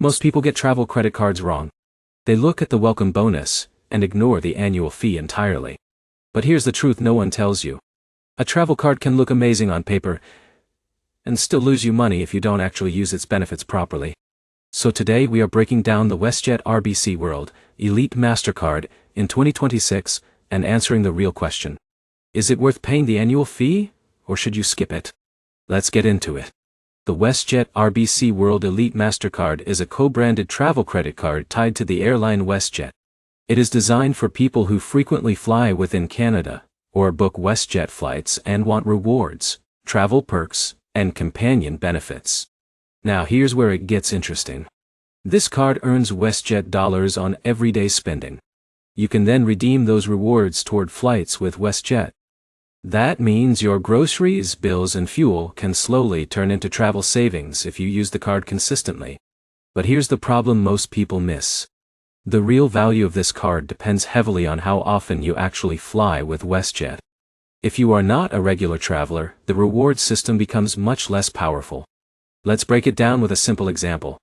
Most people get travel credit cards wrong. They look at the welcome bonus and ignore the annual fee entirely. But here's the truth no one tells you. A travel card can look amazing on paper and still lose you money if you don't actually use its benefits properly. So today we are breaking down the WestJet RBC World Elite Mastercard in 2026 and answering the real question. Is it worth paying the annual fee, or should you skip it? Let's get into it. The WestJet RBC World Elite Mastercard is a co-branded travel credit card tied to the airline WestJet. It is designed for people who frequently fly within Canada, or book WestJet flights and want rewards, travel perks, and companion benefits. Now here's where it gets interesting. This card earns WestJet dollars on everyday spending. You can then redeem those rewards toward flights with WestJet. That means your groceries, bills, and fuel can slowly turn into travel savings if you use the card consistently. But here's the problem most people miss. The real value of this card depends heavily on how often you actually fly with WestJet. If you are not a regular traveler, the reward system becomes much less powerful. Let's break it down with a simple example.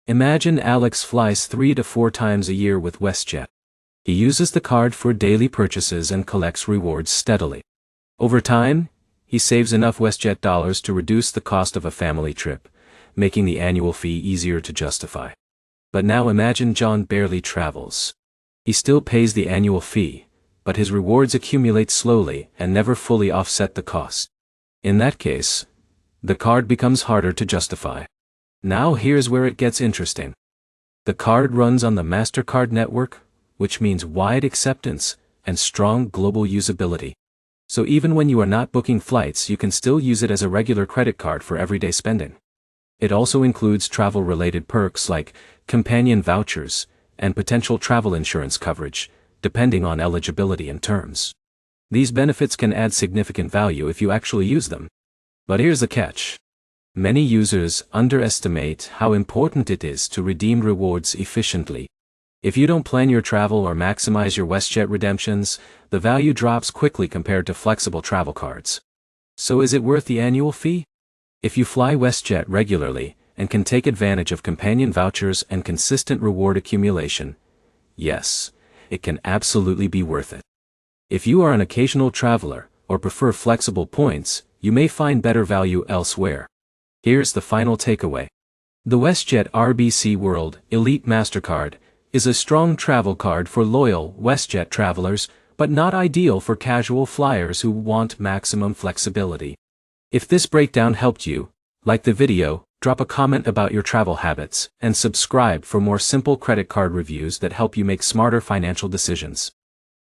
Imagine Alex flies 3 to 4 times a year with WestJet. He uses the card for daily purchases and collects rewards steadily. Over time, he saves enough WestJet dollars to reduce the cost of a family trip, making the annual fee easier to justify. But now imagine John barely travels. He still pays the annual fee, but his rewards accumulate slowly and never fully offset the cost. In that case, the card becomes harder to justify. Now here's where it gets interesting. The card runs on the Mastercard network, which means wide acceptance and strong global usability. So even when you are not booking flights, you can still use it as a regular credit card for everyday spending. It also includes travel-related perks like companion vouchers and potential travel insurance coverage, depending on eligibility and terms. These benefits can add significant value if you actually use them. But here's the catch. Many users underestimate how important it is to redeem rewards efficiently. If you don't plan your travel or maximize your WestJet redemptions, the value drops quickly compared to flexible travel cards. So is it worth the annual fee? If you fly WestJet regularly and can take advantage of companion vouchers and consistent reward accumulation, yes, it can absolutely be worth it. If you are an occasional traveler or prefer flexible points, you may find better value elsewhere. Here's the final takeaway. The WestJet RBC World Elite Mastercard is a strong travel card for loyal WestJet travelers, but not ideal for casual flyers who want maximum flexibility. If this breakdown helped you, like the video, drop a comment about your travel habits, and subscribe for more simple credit card reviews that help you make smarter financial decisions.